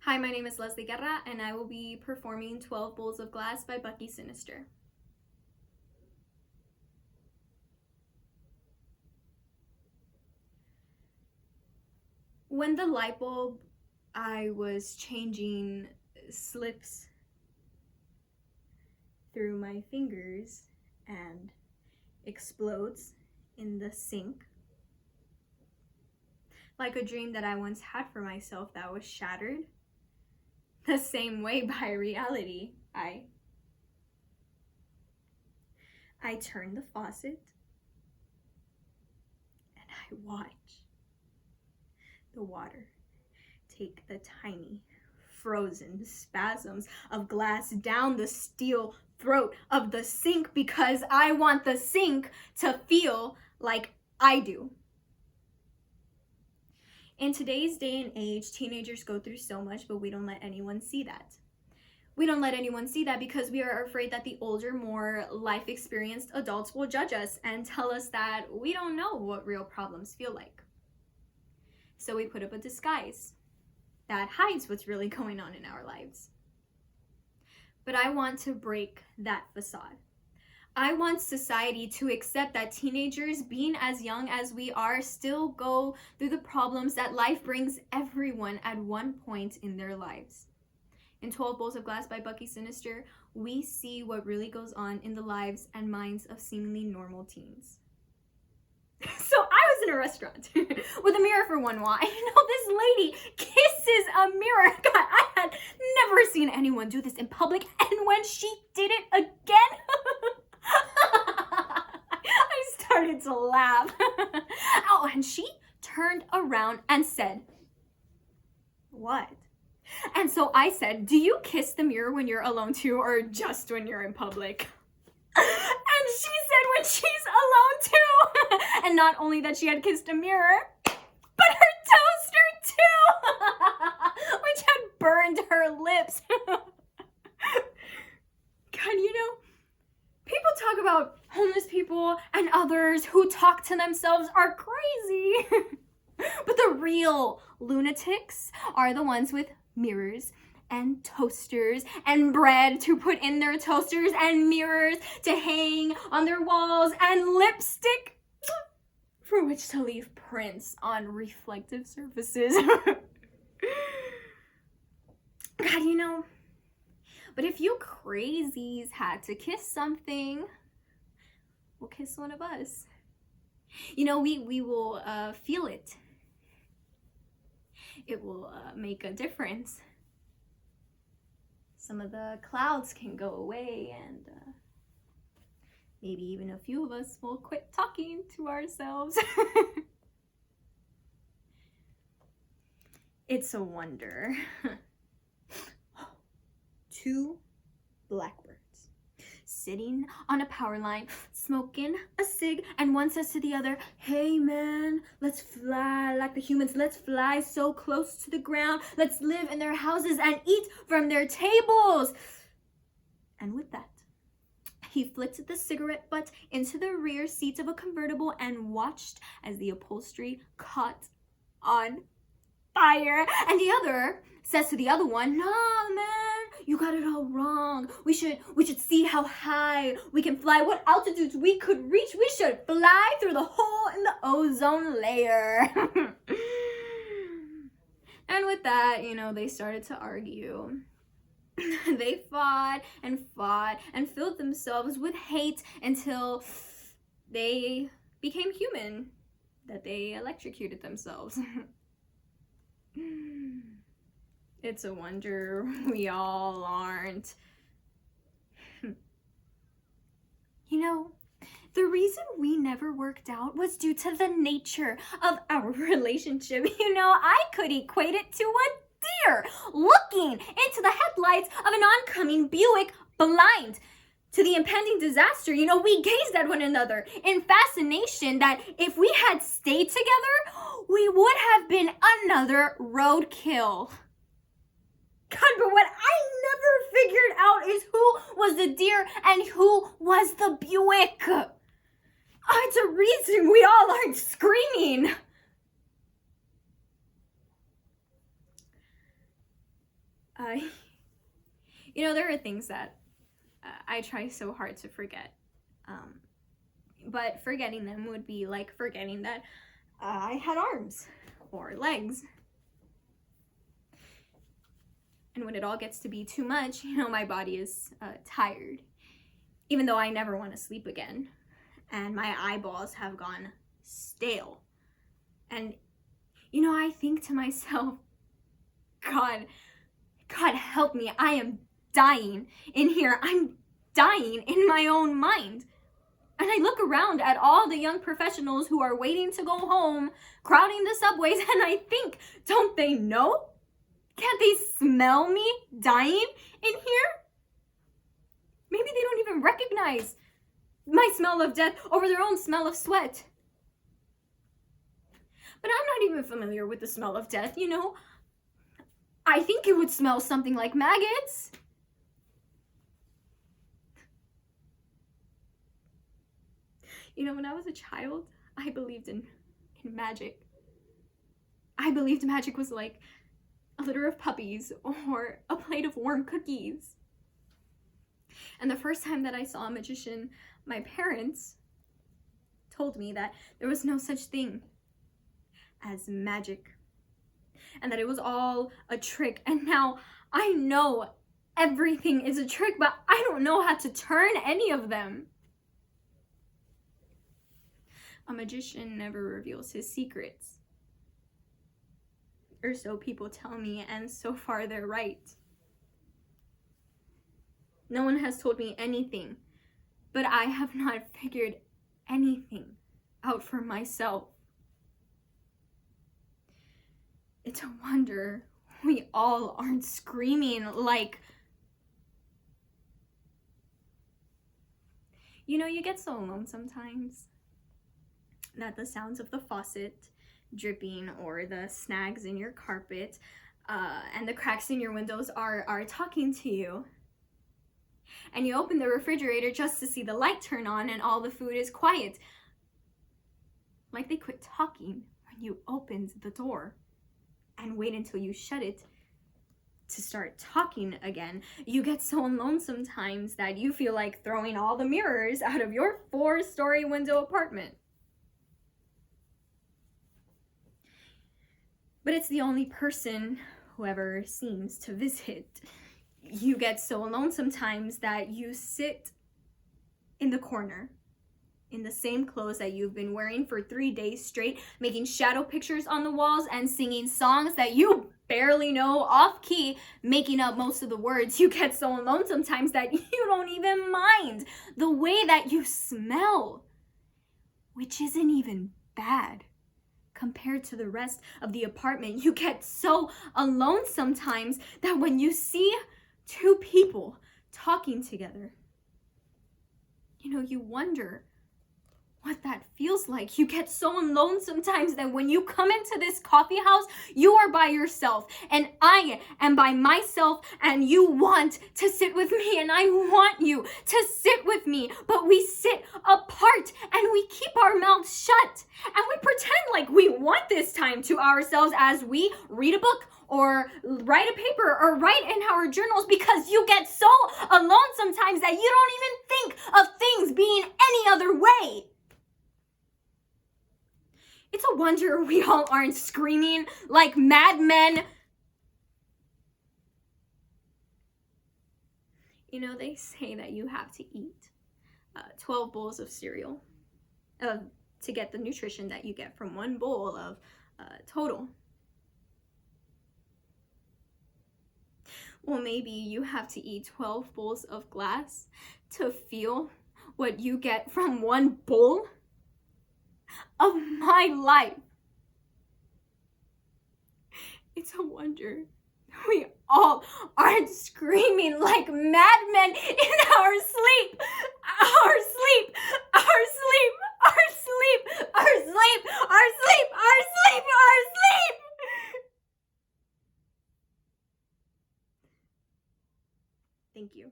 Hi, my name is Guerra, and I will be performing 12 Bowls of Glass by Bucky, Sinister. When the light bulb I was changing slips through my fingers and explodes in the sink, like a dream that I once had for myself that was shattered the same way by reality. I turn the faucet and I watch the water take the tiny frozen spasms of glass down the steel throat of the sink because I want the sink to feel like I do. In today's day and age, teenagers go through so much, but we don't let anyone see that. We don't let anyone see that because we are afraid that the older, more life-experienced adults will judge us and tell us that we don't know what real problems feel like. So we put up a disguise that hides what's really going on in our lives. But I want to break that facade. I want society to accept that teenagers, being as young as we are, still go through the problems that life brings everyone at one point in their lives. In 12 Bowls of Glass by Bucky Sinister, we see what really goes on in the lives and minds of seemingly normal teens. So I was in a restaurant with a mirror for one wall. And this lady kisses a mirror. God, I had never seen anyone do this in public. And when she did it again, I started to laugh. Oh, and she turned around and said, "What?" And so I said, "Do you kiss the mirror when you're alone too, or just when you're in public?" And she said when she's alone too. And not only that she had kissed a mirror, but her toaster too, which had burned her lips. God, people talk about homeless people and others who talk to themselves are crazy. But the real lunatics are the ones with mirrors and toasters and bread to put in their toasters and mirrors to hang on their walls and lipstick for which to leave prints on reflective surfaces. God, but if you crazies had to kiss something, we'll kiss one of us. We will feel it. It will make a difference. Some of the clouds can go away, and maybe even a few of us will quit talking to ourselves. It's a wonder. 2 blackbirds sitting on a power line, smoking a cig, and one says to the other, "Hey man, let's fly like the humans. Let's fly so close to the ground. Let's live in their houses and eat from their tables." And with that, he flicked the cigarette butt into the rear seat of a convertible and watched as the upholstery caught on fire. And the other says to the other one, "Nah, man, you got it all wrong. We should see how high we can fly, what altitudes we could reach. We should fly through the hole in the ozone layer." And with that, they started to argue. They fought and filled themselves with hate until they became human, that they electrocuted themselves. It's a wonder we all aren't. The reason we never worked out was due to the nature of our relationship. I could equate it to a deer looking into the headlights of an oncoming Buick, blind to the impending disaster. We gazed at one another in fascination that if we had stayed together, we would have been another roadkill. God, but what I never figured out is who was the deer and who was the Buick. Oh, it's a reason we all aren't screaming. Uh, there are things that I try so hard to forget. But forgetting them would be like forgetting that I had arms or legs. And when it all gets to be too much, my body is tired. Even though I never want to sleep again. And my eyeballs have gone stale. And, I think to myself, God help me. I am dying in here. I'm dying in my own mind. And I look around at all the young professionals who are waiting to go home, crowding the subways, and I think, don't they know? Can't they smell me dying in here? Maybe they don't even recognize my smell of death over their own smell of sweat. But I'm not even familiar with the smell of death, I think it would smell something like maggots. When I was a child, I believed in magic. I believed magic was like a litter of puppies or a plate of warm cookies. And the first time that I saw a magician, my parents told me that there was no such thing as magic and that it was all a trick. And now I know everything is a trick, but I don't know how to turn any of them. A magician never reveals his secrets. Or so people tell me, and so far they're right. No one has told me anything, but I have not figured anything out for myself. It's a wonder we all aren't screaming like... You get so alone sometimes that the sounds of the faucet dripping or the snags in your carpet and the cracks in your windows are talking to you. And you open the refrigerator just to see the light turn on and all the food is quiet. Like they quit talking when you opened the door and wait until you shut it to start talking again. You get so alone sometimes that you feel like throwing all the mirrors out of your 4-story window apartment. But it's the only person who ever seems to visit. You get so alone sometimes that you sit in the corner in the same clothes that you've been wearing for 3 days straight, making shadow pictures on the walls and singing songs that you barely know off key, making up most of the words. You get so alone sometimes that you don't even mind the way that you smell, which isn't even bad compared to the rest of the apartment. You get so alone sometimes that when you see 2 people talking together, you wonder what that feels like. You get so alone sometimes that when you come into this coffee house, you are by yourself and I am by myself, and you want to sit with me and I want you to sit with me, but we sit apart and we keep our mouths shut and we pretend like we want this time to ourselves as we read a book or write a paper or write in our journals, because you get so alone sometimes that you don't even think of things being any other way. It's a wonder we all aren't screaming like madmen. They say that you have to eat 12 bowls of cereal to get the nutrition that you get from 1 bowl of total. Well, maybe you have to eat 12 bowls of glass to feel what you get from 1 bowl of my life. It's a wonder we all aren't screaming like madmen in our sleep. Our sleep, our sleep, our sleep, our sleep, our sleep, our sleep, our sleep. Thank you.